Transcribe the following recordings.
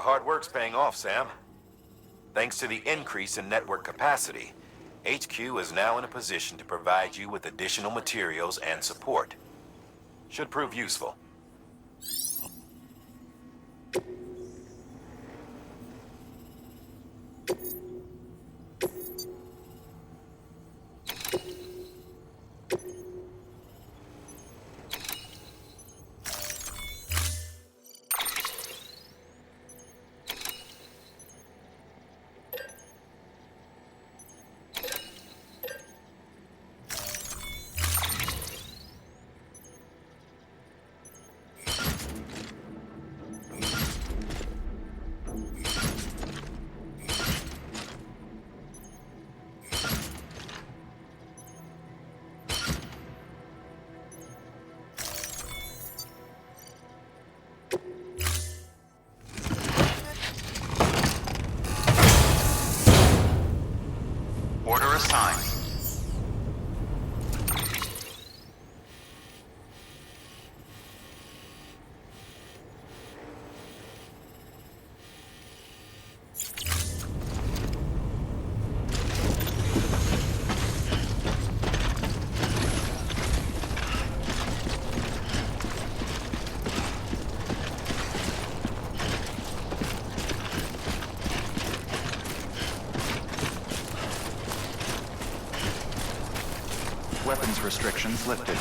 Your hard work's paying off, Sam. Thanks to the increase in network capacity, HQ is now in a position to provide you with additional materials and support. Should prove useful. Order assigned. Weapons restrictions lifted.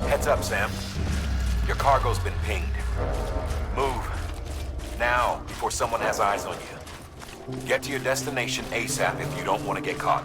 Heads up, Sam. Your cargo's been pinged. Move. Now, before someone has eyes on you. Get to your destination ASAP if you don't want to get caught.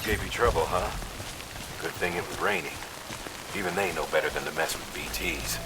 Gave you trouble, huh? Good thing it was raining. Even they know better than to mess with BTs.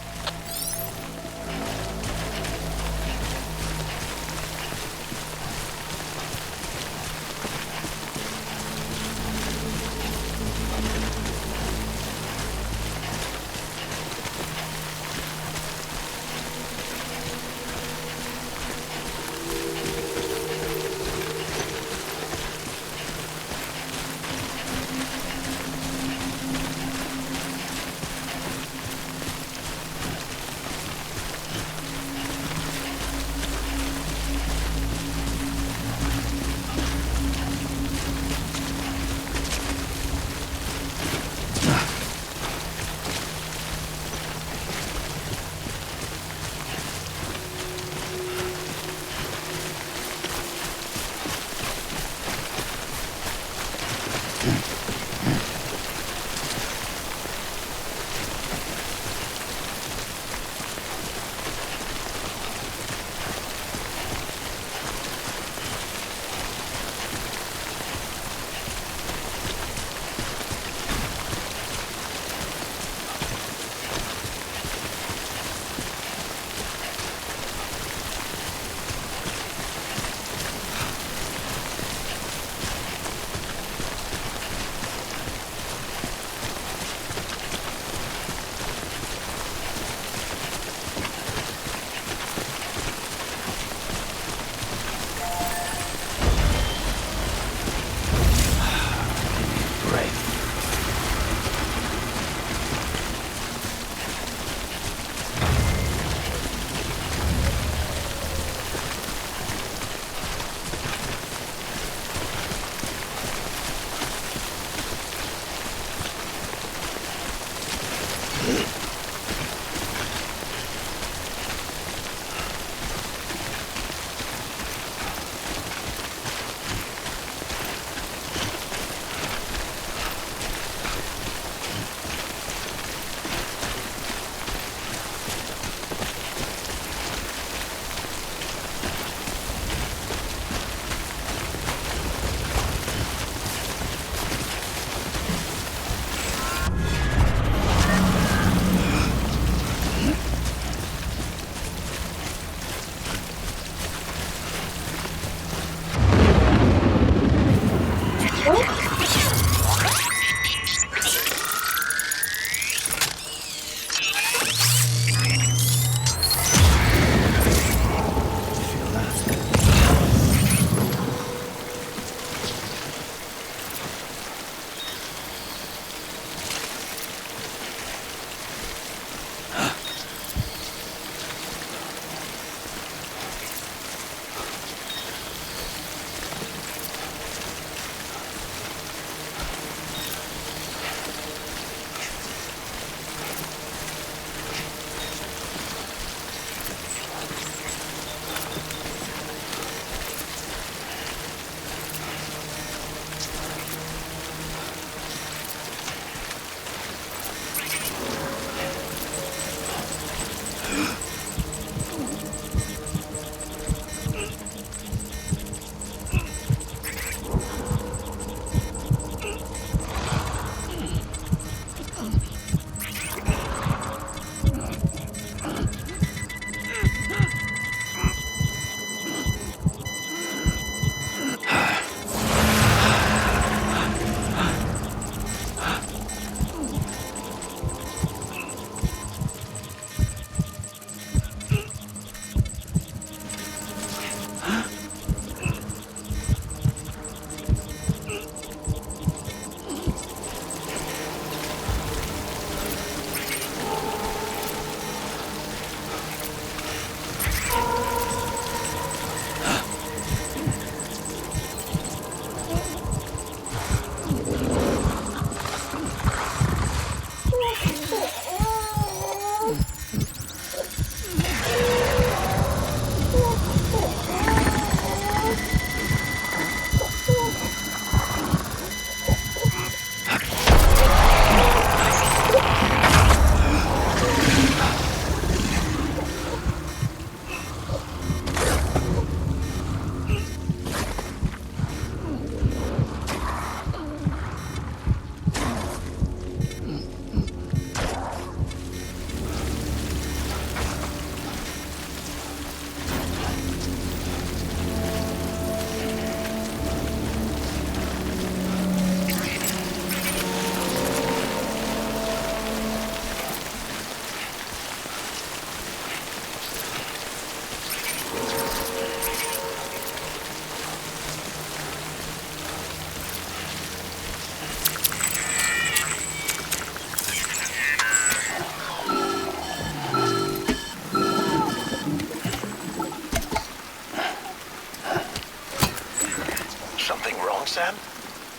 Something wrong, Sam?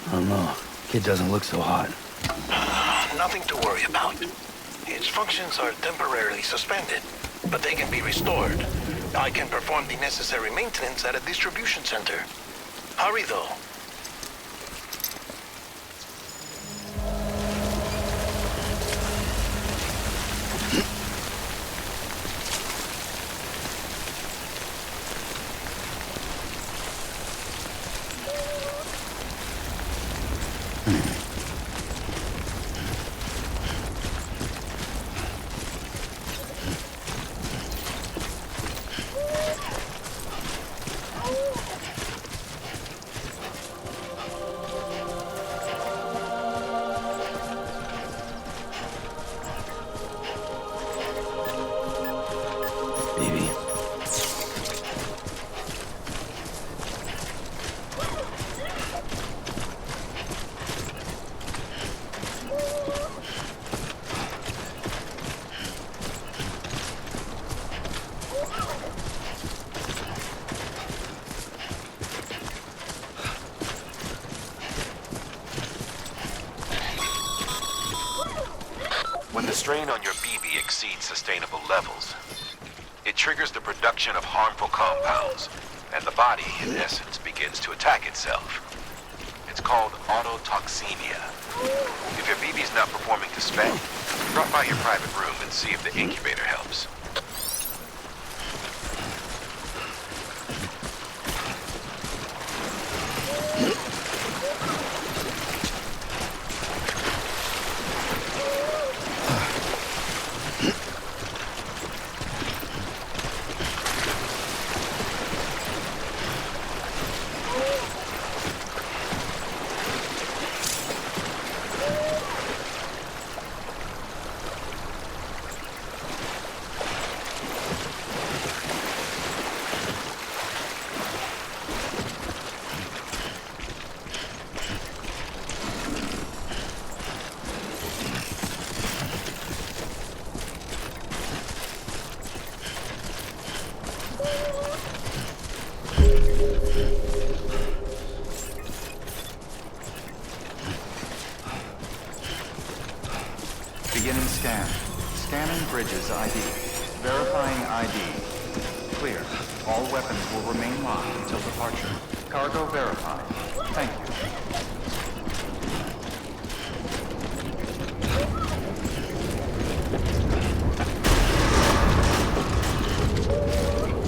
I don't know. Kid doesn't look so hot. Nothing to worry about. Its functions are temporarily suspended, but they can be restored. I can perform the necessary maintenance at a distribution center. Hurry, though. Baby. When the strain on your BB exceeds sustainable levels, it triggers the production of harmful compounds, and the body, in essence, begins to attack itself. It's called autotoxemia. If your BB's not performing to spec, drop by your private room and see if the incubator helps. Beginning scan. Scanning bridges ID. Verifying ID. Clear. All weapons will remain locked until departure. Cargo verified. Thank you.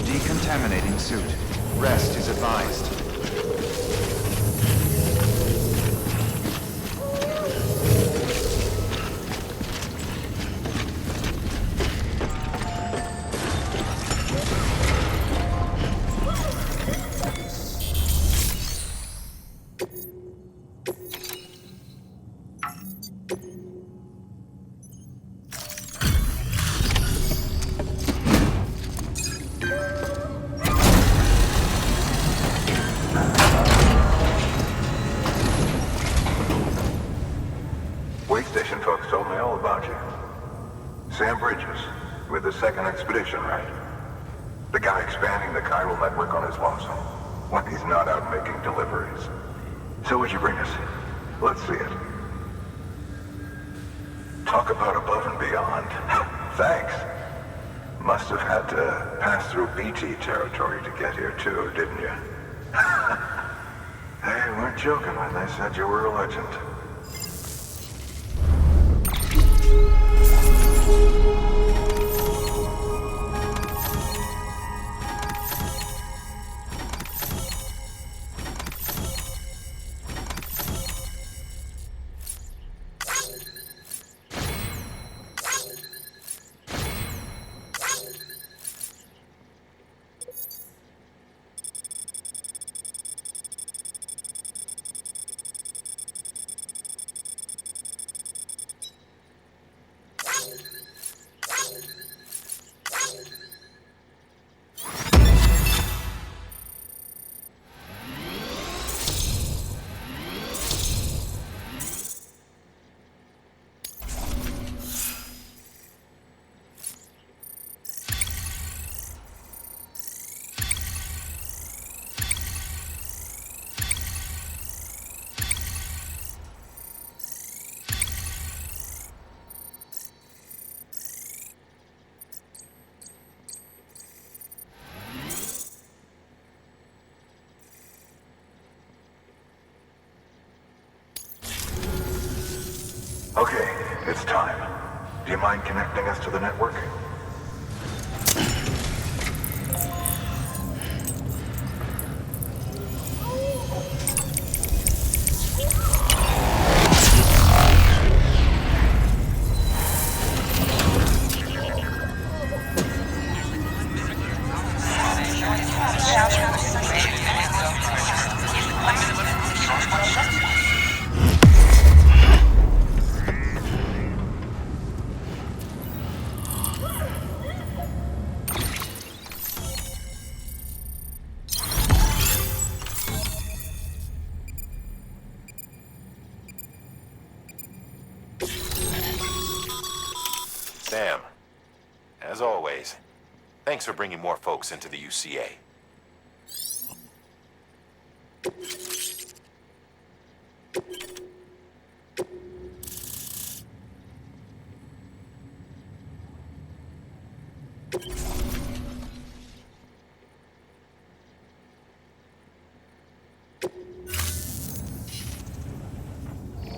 Decontaminating suit. Rest is advised. Station folks told me all about you. Sam Bridges, with the second expedition, right? The guy expanding the chiral network on his lonesome, when he's not out making deliveries. So what'd you bring us? Let's see it. Talk about above and beyond. Thanks. Must have had to pass through BT territory to get here too, didn't you? They weren't joking when they said you were a legend. Okay, it's time. Do you mind connecting us to the network? Sam, as always, thanks for bringing more folks into the UCA.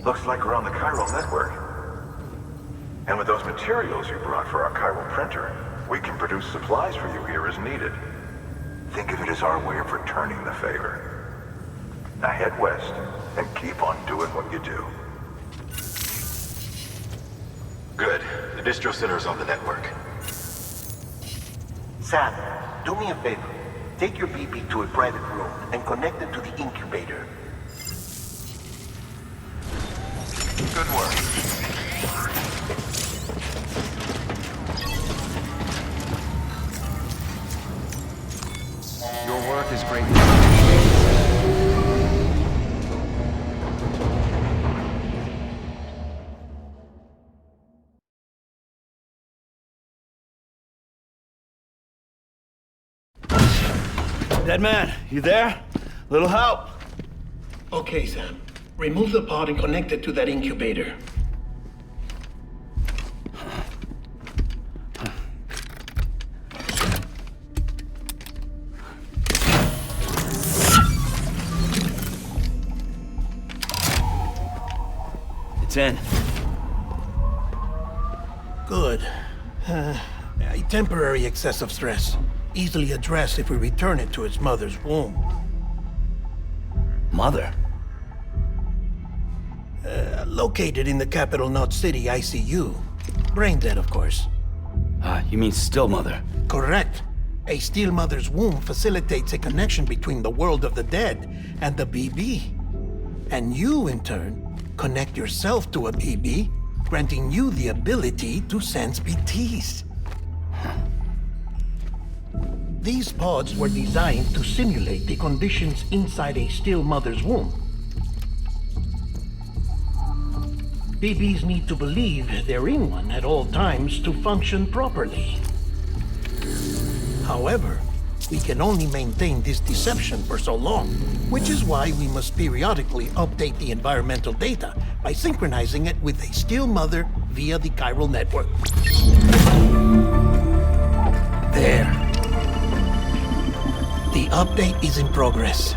Looks like we're on the chiral network. And with those materials you brought for our chiral printer, we can produce supplies for you here as needed. Think of it as our way of returning the favor. Now head west and keep on doing what you do. Good. The distro center is on the network. Sam, do me a favor. Take your BB to a private room and connect it to the incubator. Good work. Your work is greatly appreciated. Dead man, you there? Little help? Okay, Sam. Remove the pod and connect it to that incubator. It's in. Good. A temporary excessive stress. Easily addressed if we return it to its mother's womb. Mother? Located in the capital Knot City ICU. Brain dead, of course. You mean still mother? Correct. A steel mother's womb facilitates a connection between the world of the dead and the BB. And you, in turn, connect yourself to a BB, granting you the ability to sense BTs. These pods were designed to simulate the conditions inside a still mother's womb. BBs need to believe they're in one at all times to function properly. However, we can only maintain this deception for so long, which is why we must periodically update the environmental data by synchronizing it with a still mother via the chiral network. There. The update is in progress.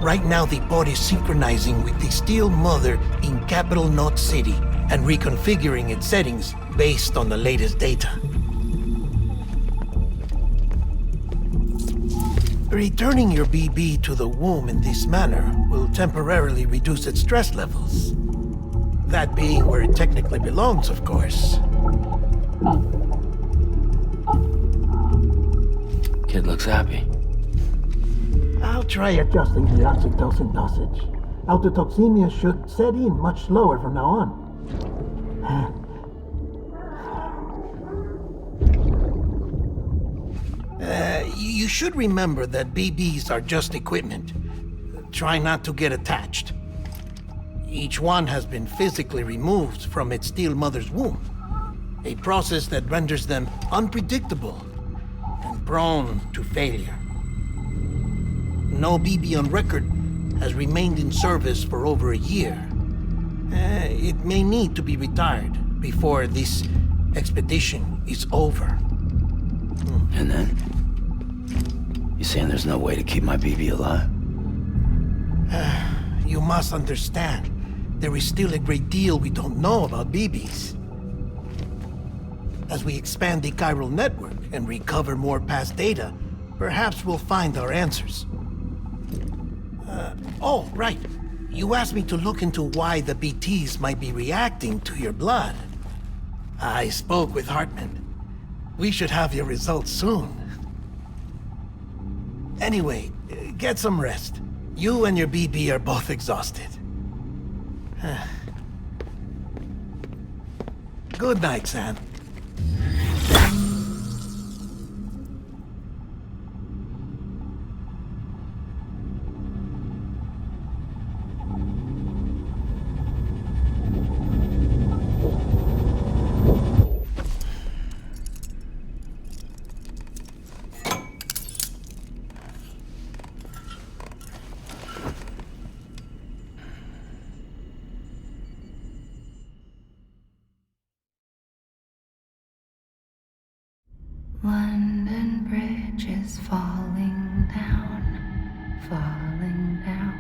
Right now, the pod is synchronizing with the Steel Mother in Capital Knot City and reconfiguring its settings based on the latest data. Returning your BB to the womb in this manner will temporarily reduce its stress levels. That being where it technically belongs, of course. Kid looks happy. I'll try adjusting the oxytocin dosage. Autotoxemia should set in much slower from now on. You should remember that BBs are just equipment. Try not to get attached. Each one has been physically removed from its steel mother's womb. A process that renders them unpredictable and prone to failure. No BB on record has remained in service for over a year. It may need to be retired before this expedition is over. And then? You saying there's no way to keep my BB alive? You must understand. there is still a great deal we don't know about BBs. As we expand the chiral network and recover more past data, perhaps we'll find our answers. Oh, right. You asked me to look into why the BTs might be reacting to your blood. I spoke with Hartman. We should have your results soon. Anyway, get some rest. You and your BB are both exhausted. Good night, Sam. London Bridge is falling down, falling down,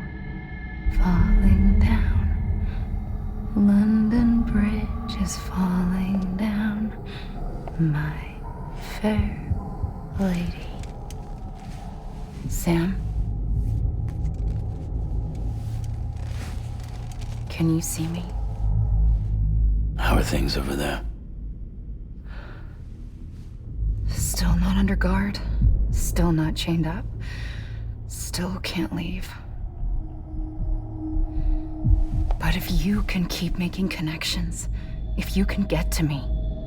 falling down. London Bridge is falling down, my fair lady. Sam? Can you see me? How are things over there? Still not under guard, still not chained up, still can't leave. But if you can keep making connections, if you can get to me,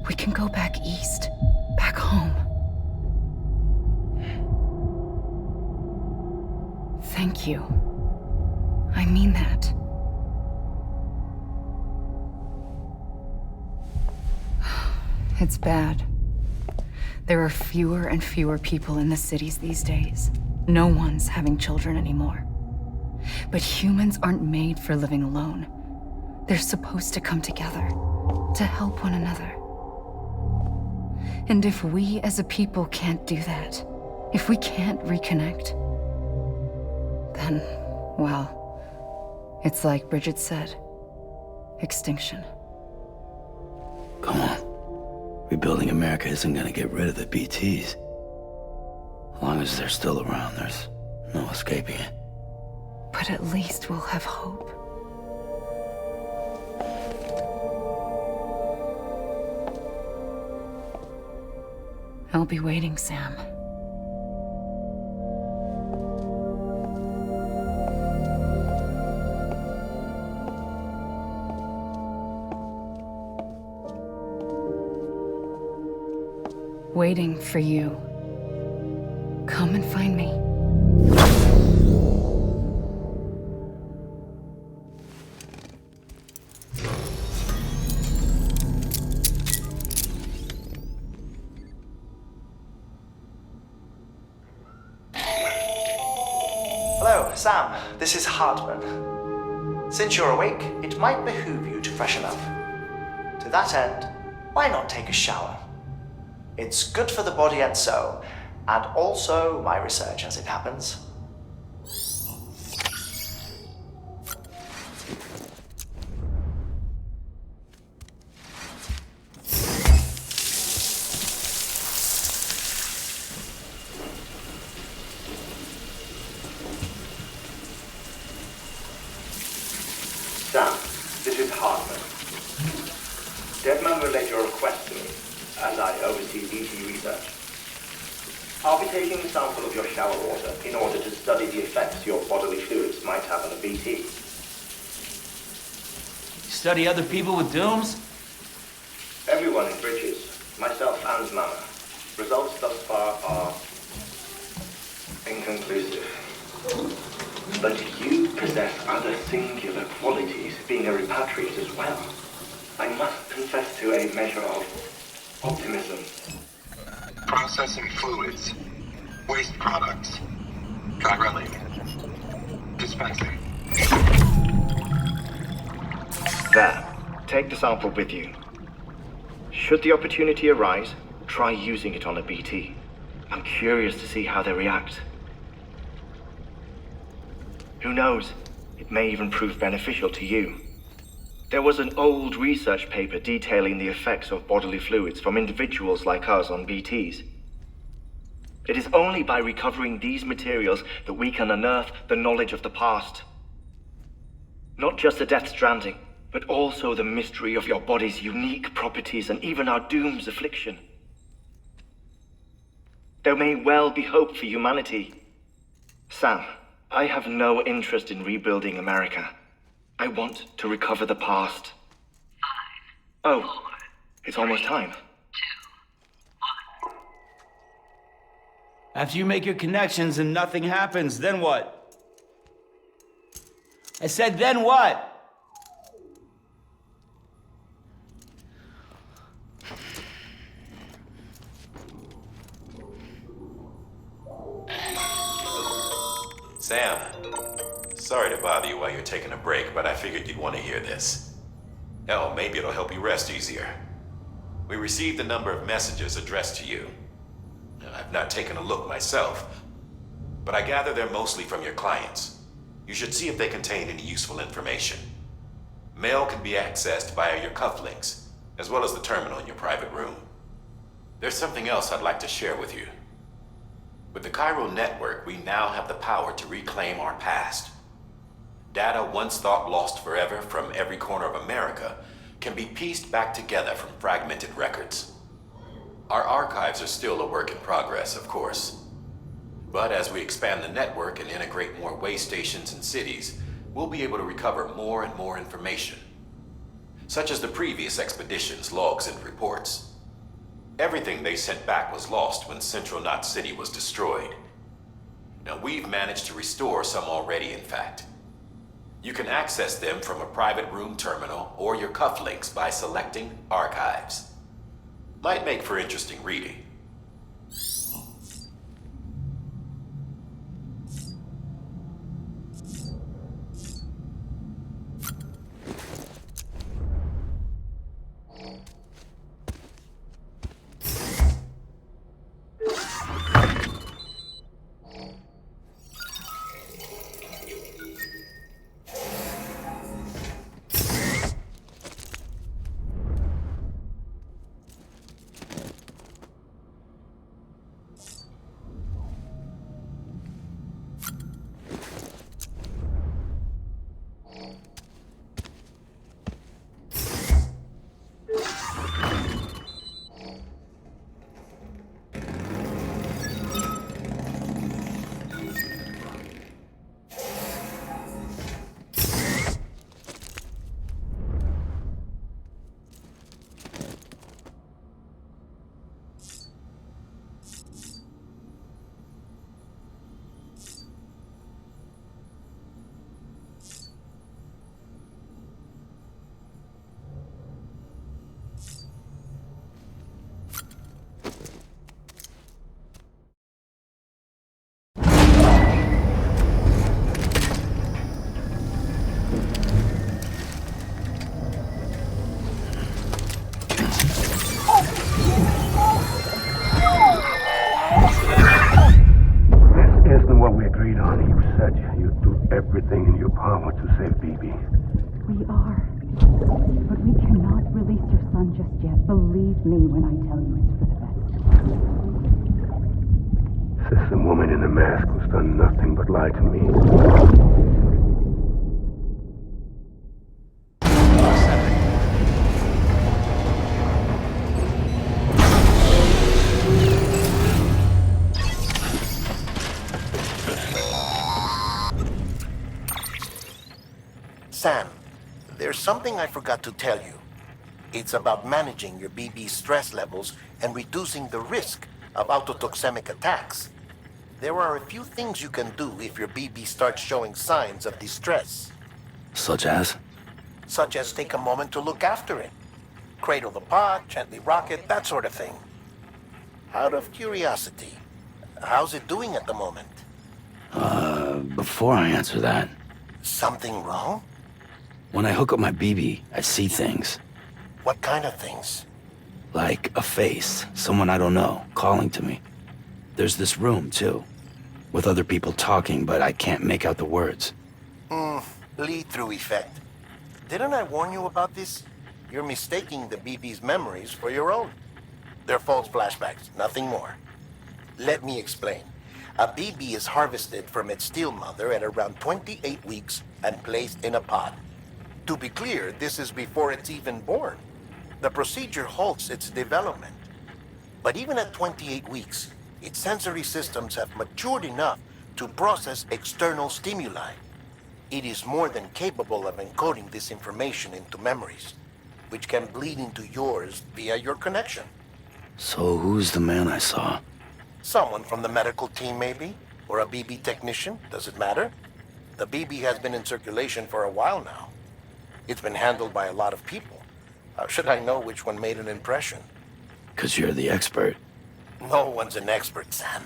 we can go back east, back home. Thank you. I mean that. It's bad. There are fewer and fewer people in the cities these days. No one's having children anymore. But humans aren't made for living alone. They're supposed to come together, to help one another. And if we as a people can't do that, if we can't reconnect, then, well, it's like Bridget said, extinction. Come on. Rebuilding America isn't gonna get rid of the BTs. As long as they're still around, there's no escaping it. But at least we'll have hope. I'll be waiting, Sam. Waiting for you. Come and find me. Hello, Sam. This is Hartman. Since you're awake, it might behoove you to freshen up. To that end, why not take a shower? It's good for the body and soul, and also my research as it happens. Sam, this is Hartman. Deadman relayed your request to me, as I oversee BT research. I'll be taking a sample of your shower water in order to study the effects your bodily fluids might have on a BT. Study other people with dooms? Everyone in Bridges, myself and Mama. Results thus far are inconclusive. But you possess other singular qualities, being a repatriate as well. I must confess to a measure of optimism. Processing fluids. Waste products. Drilling. Dispensing. There. Take the sample with you. Should the opportunity arise, try using it on a BT. I'm curious to see how they react. Who knows? It may even prove beneficial to you. There was an old research paper detailing the effects of bodily fluids from individuals like us on BTs. It is only by recovering these materials that we can unearth the knowledge of the past. Not just the death stranding, but also the mystery of your body's unique properties and even our doom's affliction. There may well be hope for humanity. Sam, I have no interest in rebuilding America. I want to recover the past. 5, 4, it's almost time. 2, 1. After you make your connections and nothing happens, then what? I said, then what? Sam, sorry to bother you while you're taking a break, but I figured you'd want to hear this. Hell, maybe it'll help you rest easier. We received a number of messages addressed to you. I've not taken a look myself, but I gather they're mostly from your clients. You should see if they contain any useful information. Mail can be accessed via your cufflinks, as well as the terminal in your private room. There's something else I'd like to share with you. With the Cairo network, we now have the power to reclaim our past. Data once thought lost forever from every corner of America can be pieced back together from fragmented records. Our archives are still a work in progress, of course. But as we expand the network and integrate more way stations and cities, we'll be able to recover more and more information, such as the previous expedition's logs and reports. Everything they sent back was lost when Central Knot City was destroyed. Now, we've managed to restore some already, in fact. You can access them from a private room terminal or your cufflinks by selecting Archives. Might make for interesting reading. Everything in your power to save BB. We are. But we cannot release your son just yet. Believe me when I tell you it's for the best. Says the woman in the mask who's done nothing but lie to me. Sam, there's something I forgot to tell you. It's about managing your BB stress levels and reducing the risk of autotoxemic attacks. There are a few things you can do if your BB starts showing signs of distress. Such as? Such as take a moment to look after it. Cradle the pod, gently rock it, that sort of thing. Out of curiosity, how's it doing at the moment? Before I answer that... Something wrong? When I hook up my BB, I see things. What kind of things? Like a face, someone I don't know, calling to me. There's this room, too, with other people talking, but I can't make out the words. Lead-through effect. Didn't I warn you about this? You're mistaking the BB's memories for your own. They're false flashbacks, nothing more. Let me explain. A BB is harvested from its steel mother at around 28 weeks and placed in a pod. To be clear, this is before it's even born. The procedure halts its development. But even at 28 weeks, its sensory systems have matured enough to process external stimuli. It is more than capable of encoding this information into memories, which can bleed into yours via your connection. So who's the man I saw? Someone from the medical team, maybe? Or a BB technician? Does it matter? The BB has been in circulation for a while now. It's been handled by a lot of people. How should I know which one made an impression? 'Cause you're the expert. No one's an expert, Sam.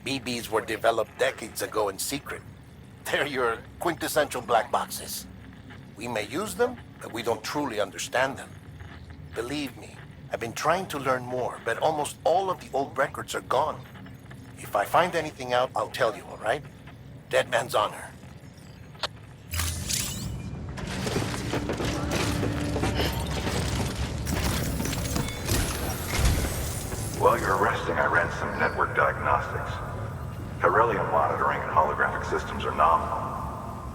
BBs were developed decades ago in secret. They're your quintessential black boxes. We may use them, but we don't truly understand them. Believe me, I've been trying to learn more, but almost all of the old records are gone. If I find anything out, I'll tell you, all right? Dead man's honor. While you're resting, I ran some network diagnostics. Beryllium monitoring and holographic systems are nominal.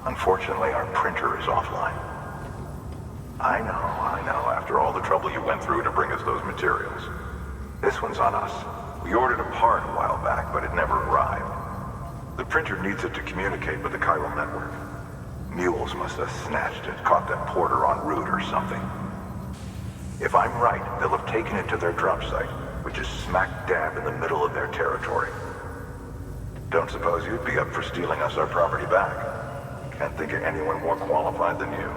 Unfortunately, our printer is offline. I know, after all the trouble you went through to bring us those materials. This one's on us. We ordered a part a while back, but it never arrived. The printer needs it to communicate with the chiral network. Mules must have snatched it, caught that porter en route or something. If I'm right, they'll have taken it to their drop site, which is smack dab in the middle of their territory. Don't suppose you'd be up for stealing us our property back? Can't think of anyone more qualified than you.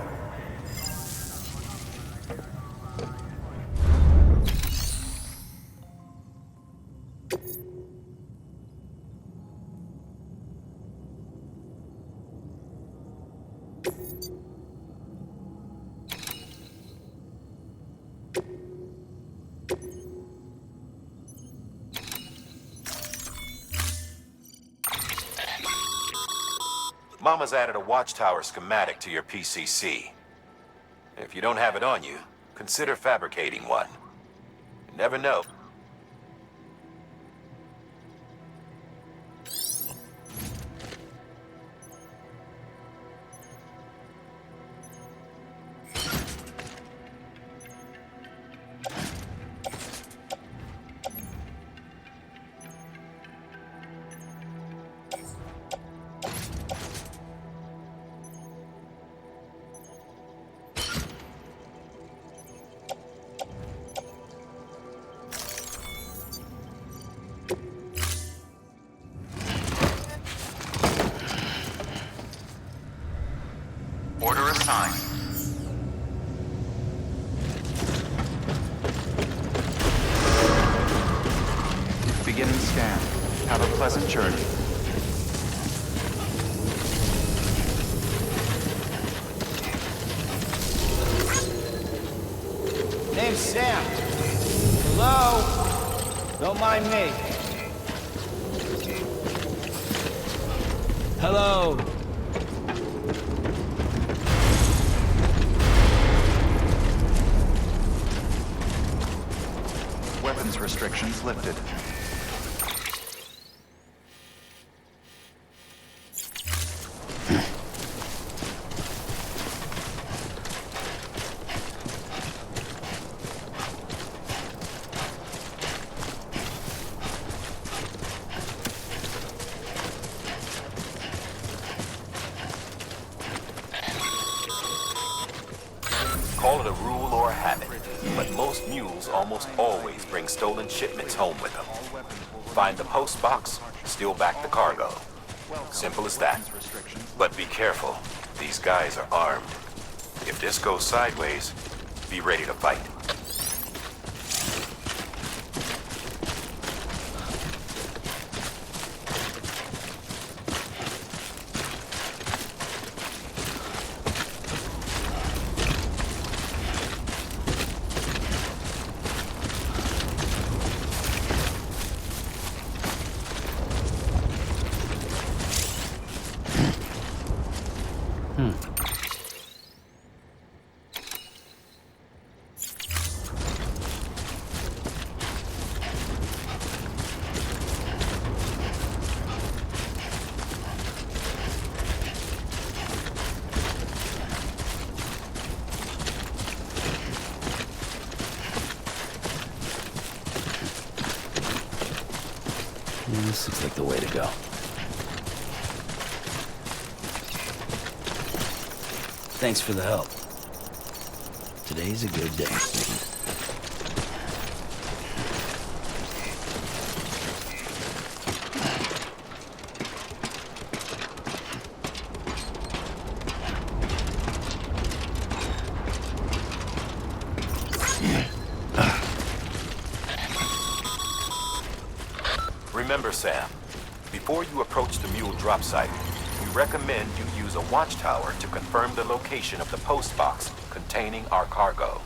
Mama's added a watchtower schematic to your PCC. If you don't have it on you, consider fabricating one. You never know. Order assigned. Beginning scan. Have a pleasant journey. Name's Sam. Hello? Don't mind me. Hello. Weapons restrictions lifted. Call it a rule or a habit, but most mules almost always bring stolen shipments home with them. Find the post box, steal back the cargo. Simple as that. But be careful. These guys are armed. If this goes sideways, be ready to fight. This looks like the way to go. Thanks for the help. Today's a good day. Remember, Sam, before you approach the mule drop site, we recommend you use a watchtower to confirm the location of the post box containing our cargo.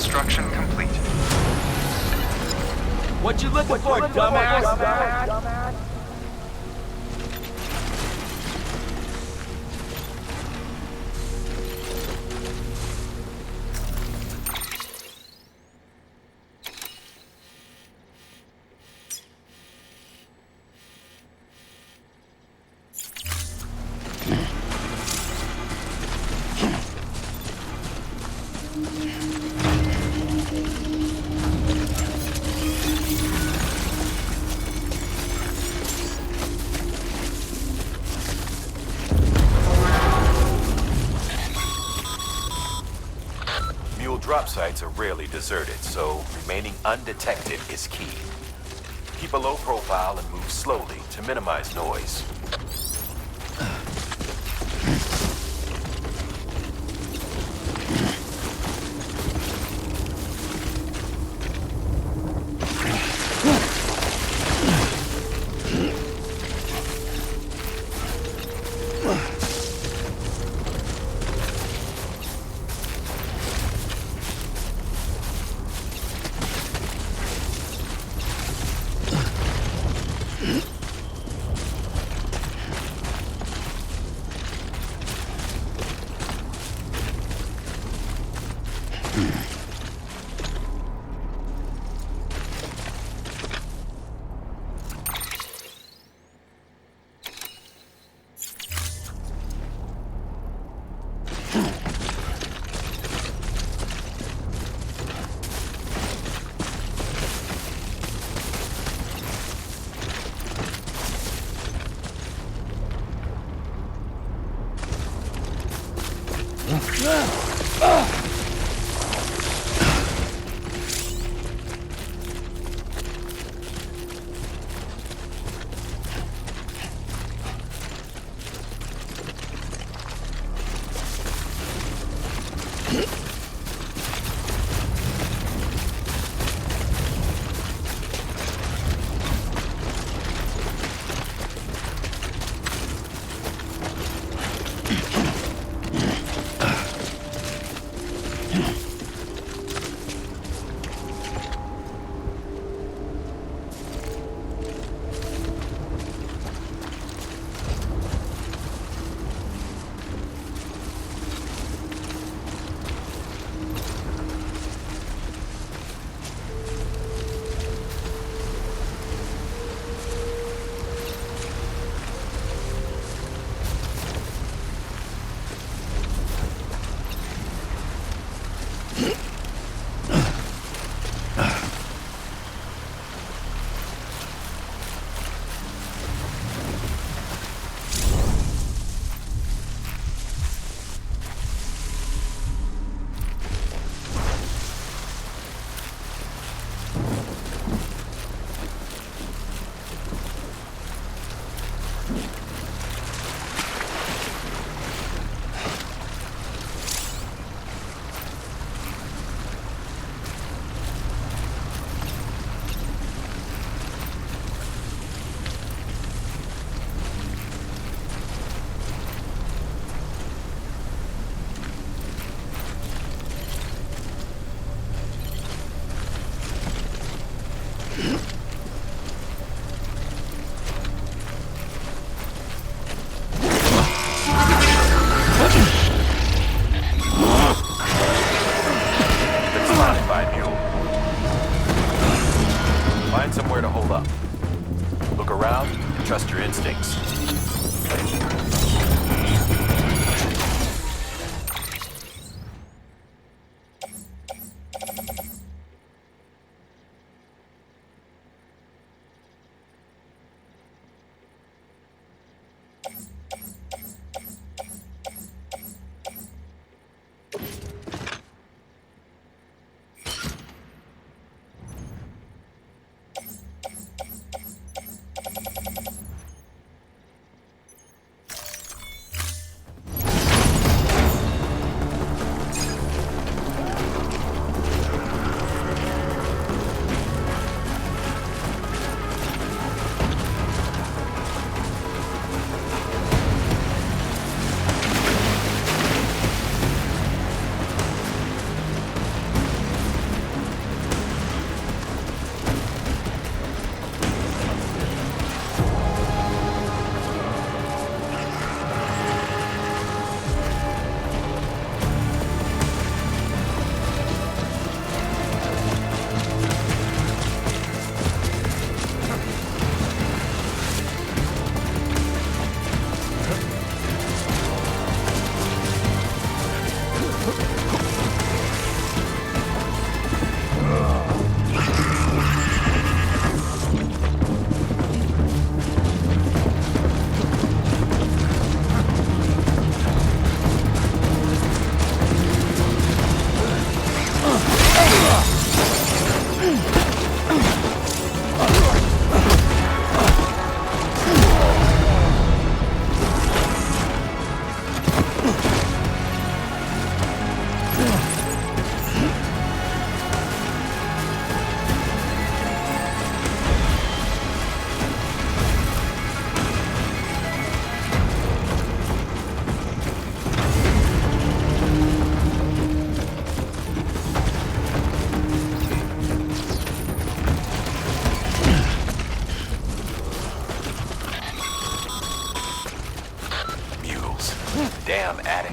Construction complete. What you looking for, dumbass? Mule drop sites are rarely deserted, so remaining undetected is key. Keep a low profile and move slowly to minimize noise.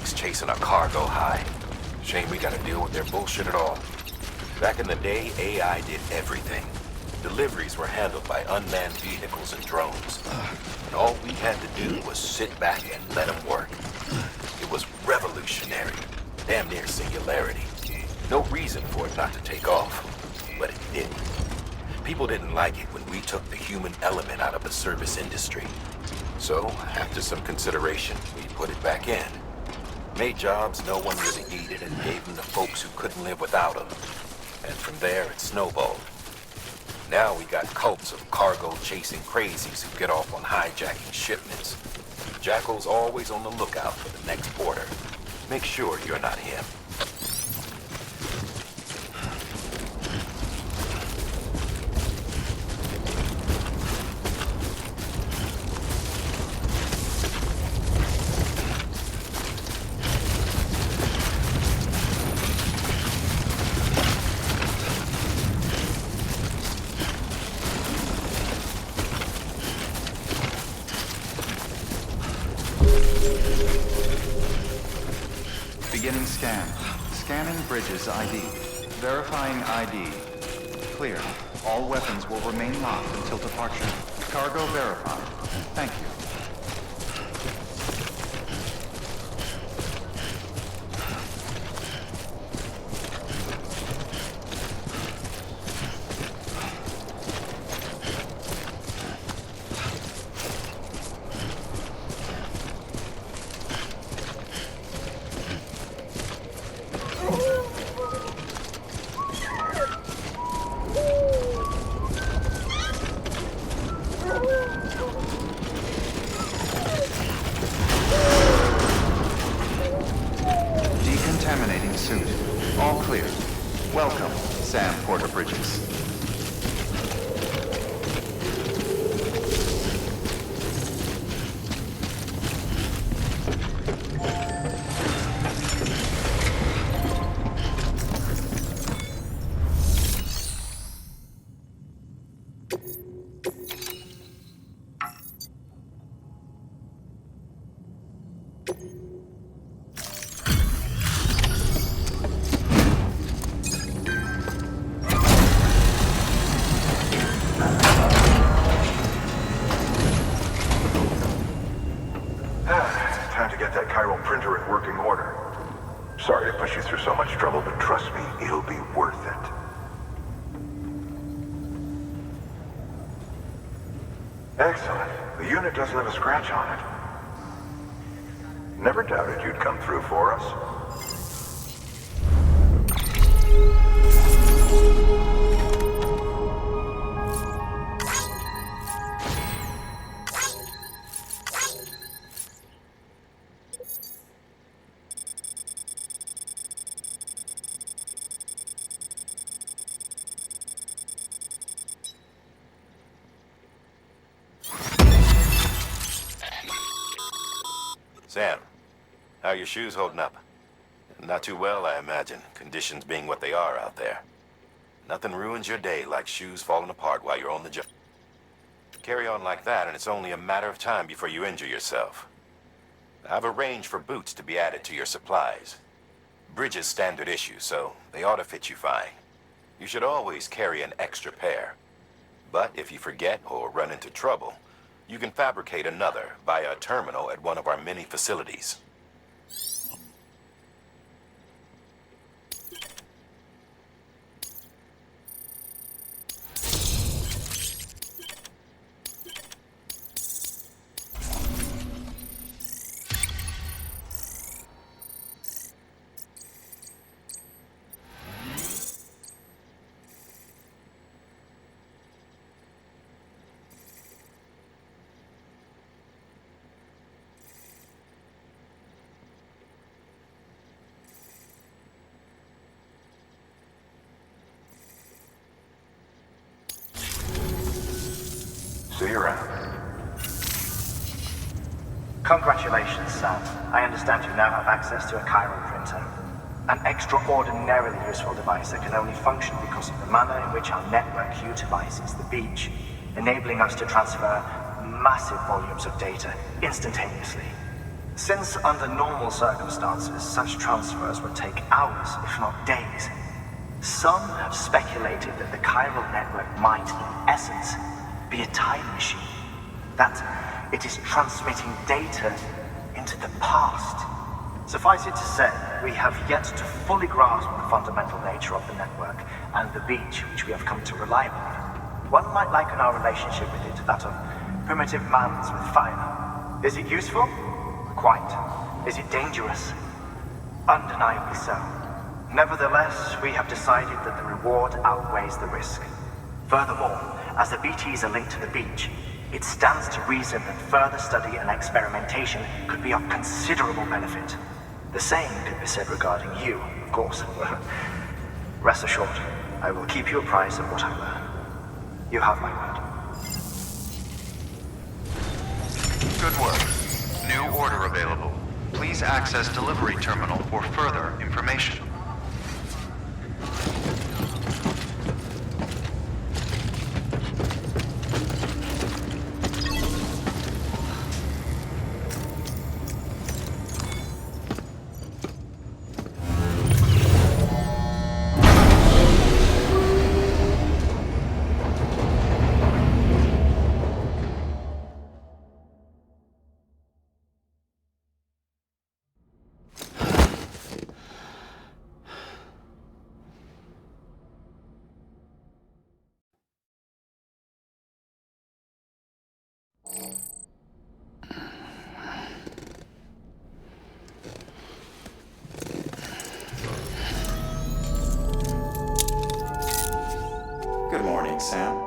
banks chasing a cargo high. Shame we gotta deal with their bullshit at all. Back in the day, AI did everything. Deliveries were handled by unmanned vehicles and drones. And all we had to do was sit back and let them work. It was revolutionary. Damn near singularity. No reason for it not to take off. But it didn't. People didn't like it when we took the human element out of the service industry. So, after some consideration, we put it back in. Made jobs no one really needed and gave them to folks who couldn't live without them. And from there, it snowballed. Now we got cults of cargo-chasing crazies who get off on hijacking shipments. Jackal's always on the lookout for the next order. Make sure you're not him. Beginning scan. Scanning bridges ID. Verifying ID. Clear. All weapons will remain locked until departure. Cargo verified. Thank you. Decontaminating suit. All clear. Welcome, Sam Porter Bridges. Time to get that chiral printer in working order. Sorry to push you through so much trouble, but trust me, it'll be worth it. Excellent. The unit doesn't have a scratch on it. Never doubted you'd come through for us. Sam, how are your shoes holding up? Not too well, I imagine, conditions being what they are out there. Nothing ruins your day like shoes falling apart while you're on the job. Carry on like that, and it's only a matter of time before you injure yourself. I've arranged for boots to be added to your supplies. Bridges standard issue, so they ought to fit you fine. You should always carry an extra pair. But if you forget or run into trouble, you can fabricate another via a terminal at one of our many facilities. See you around. Congratulations, Sam. I understand you now have access to a chiral printer. An extraordinarily useful device that can only function because of the manner in which our network utilizes the beach, enabling us to transfer massive volumes of data instantaneously. Since under normal circumstances, such transfers would take hours, if not days, some have speculated that the chiral network might, in essence, be a time machine. That it is transmitting data into the past. Suffice it to say, we have yet to fully grasp the fundamental nature of the network and the beach which we have come to rely upon. One might liken our relationship with it to that of primitive mans with fire. Is it useful? Quite. Is it dangerous? Undeniably so. Nevertheless, we have decided that the reward outweighs the risk. Furthermore, as the BTs are linked to the beach, it stands to reason that further study and experimentation could be of considerable benefit. The same could be said regarding you, of course. Rest assured, I will keep you apprised of what I learn. You have my word. Good work. New order available. Please access delivery terminal for further information. Good morning, Sam.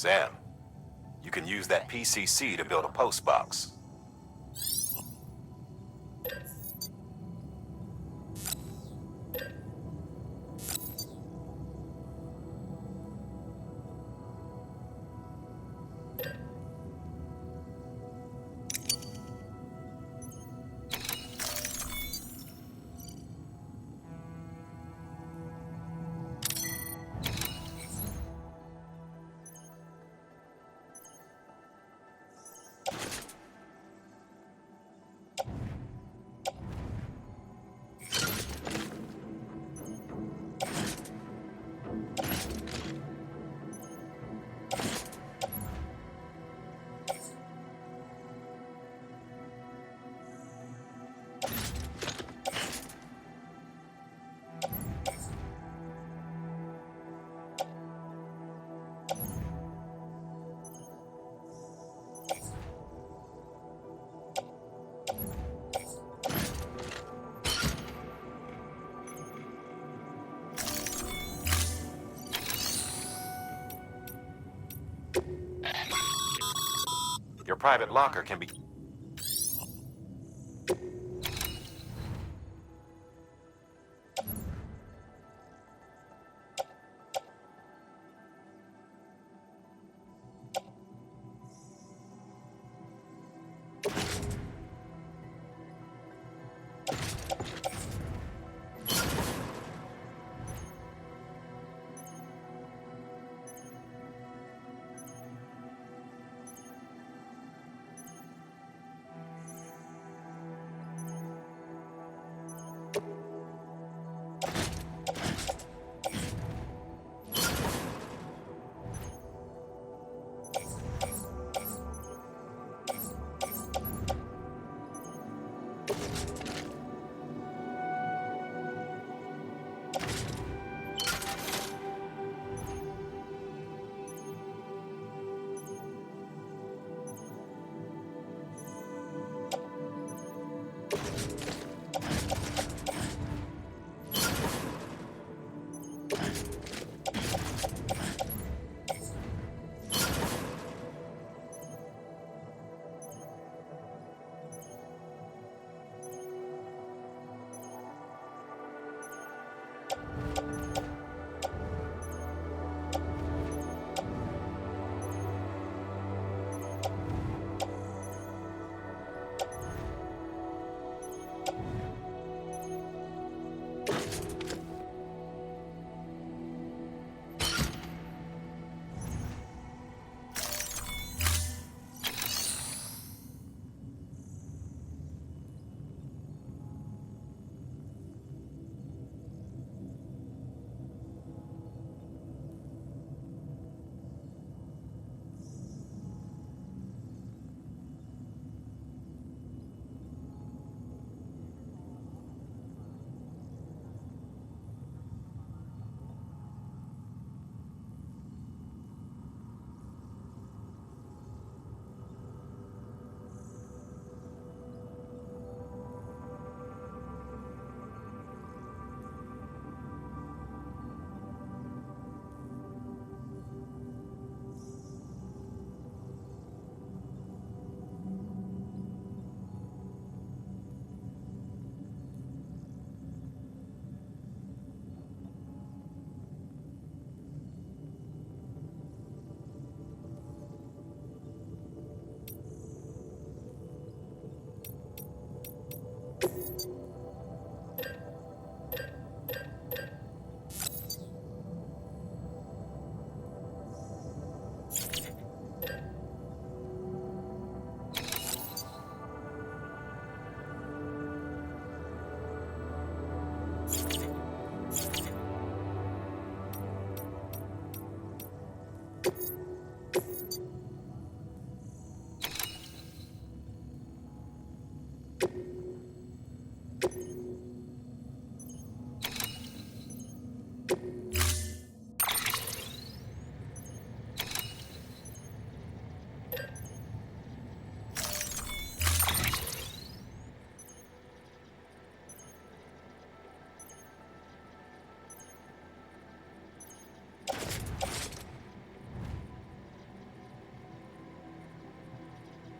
Sam, you can use that PCC to build a post box. Your private locker can be...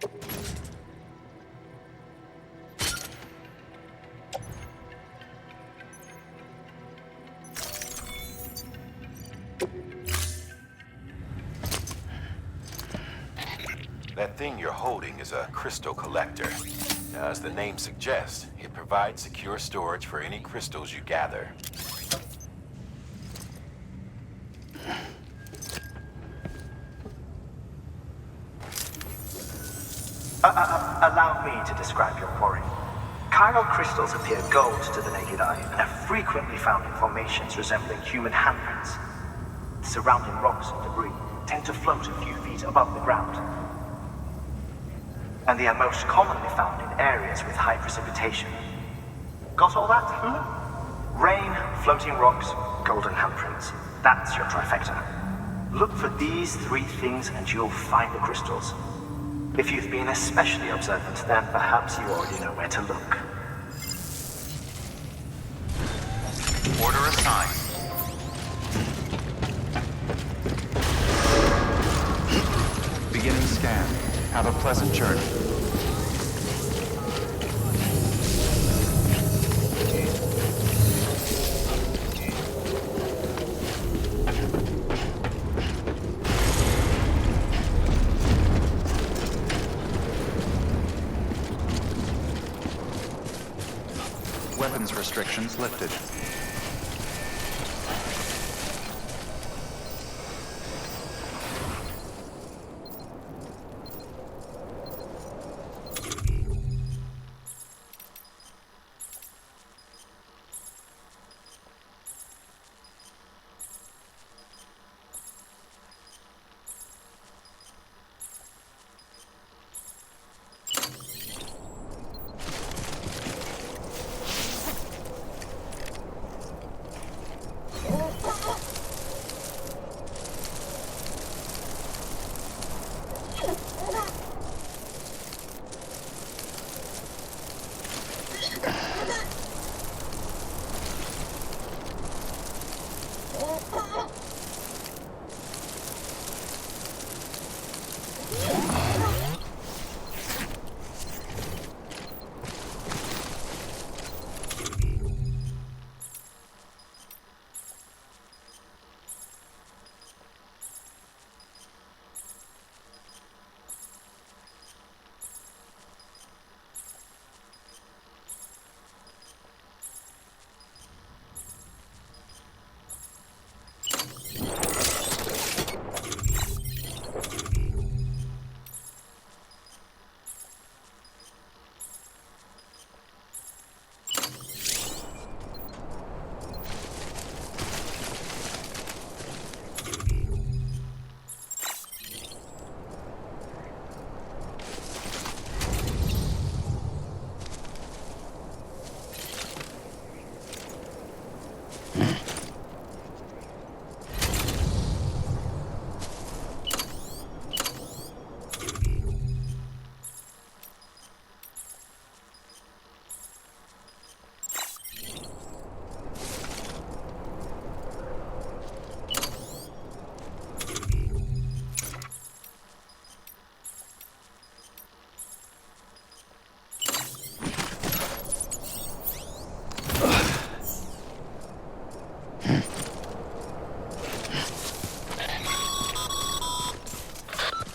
That thing you're holding is a crystal collector. Now, as the name suggests, it provides secure storage for any crystals you gather. Allow me to describe your quarry. Chiral crystals appear gold to the naked eye and are frequently found in formations resembling human handprints. The surrounding rocks and debris tend to float a few feet above the ground. And they are most commonly found in areas with high precipitation. Got all that? Rain, floating rocks, golden handprints. That's your trifecta. Look for these three things and you'll find the crystals. If you've been especially observant, then perhaps you already know where to look. Order assigned. Beginning scan. Have a pleasant journey. Weapons restrictions lifted.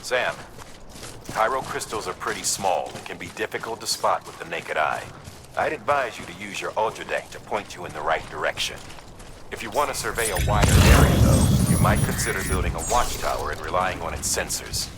Sam, chiral crystals are pretty small and can be difficult to spot with the naked eye. I'd advise you to use your ultradeck to point you in the right direction. If you want to survey a wider area, though, you might consider building a watchtower and relying on its sensors.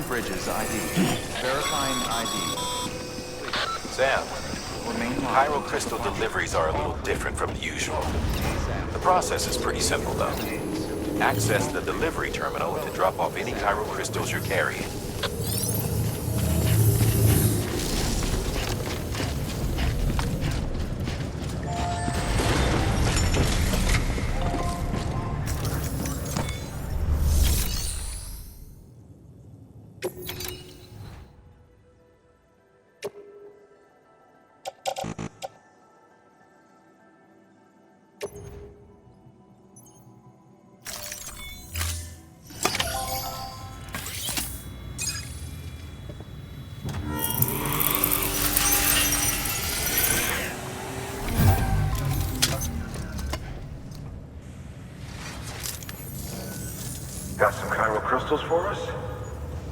bridges ID. Verifying ID. Sam, Remain locked. Chiral crystal deliveries are a little different from the usual. The process is pretty simple, though. Access the delivery terminal to drop off any chiral crystals you're carrying. Got some chiral crystals for us?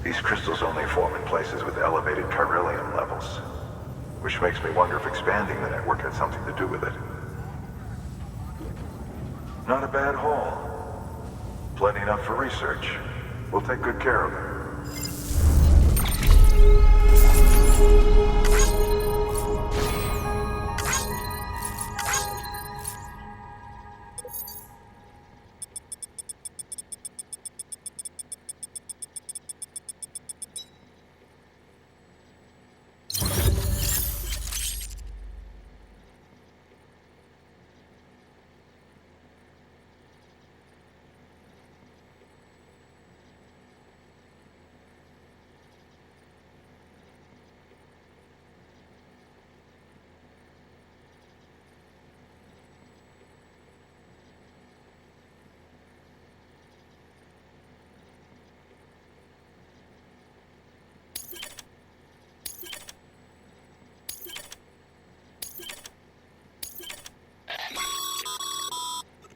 These crystals only form in places with elevated chiralium levels, which makes me wonder if expanding the network had something to do with it. Not a bad haul. Plenty enough for research. We'll take good care of it.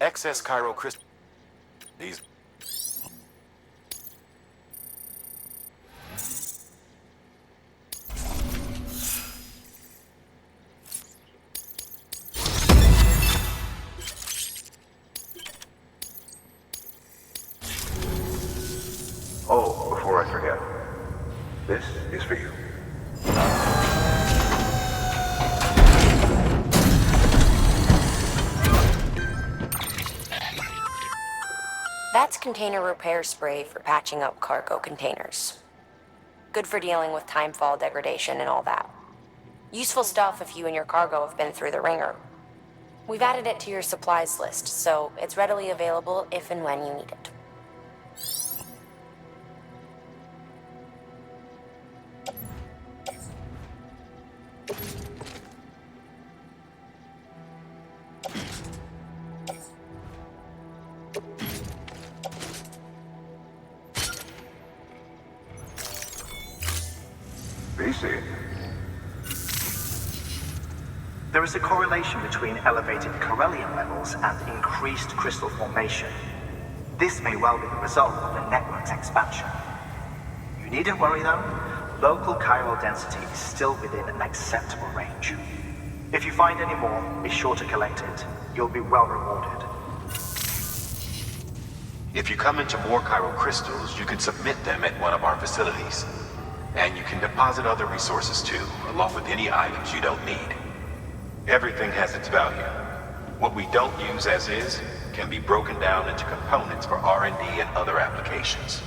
Excess chiral crystal. These. Oh, before I forget, this is for you. That's container repair spray for patching up cargo containers. Good for dealing with timefall degradation and all that. Useful stuff if you and your cargo have been through the ringer. We've added it to your supplies list, so it's readily available if and when you need it. BC. There is a correlation between elevated chiralium levels and increased crystal formation. This may well be the result of the network's expansion. You needn't worry though, local chiral density is still within an acceptable range. If you find any more, be sure to collect it. You'll be well rewarded. If you come into more chiral crystals, you can submit them at one of our facilities. And you can deposit other resources too, along with any items you don't need. Everything has its value. What we don't use as is can be broken down into components for R&D and other applications.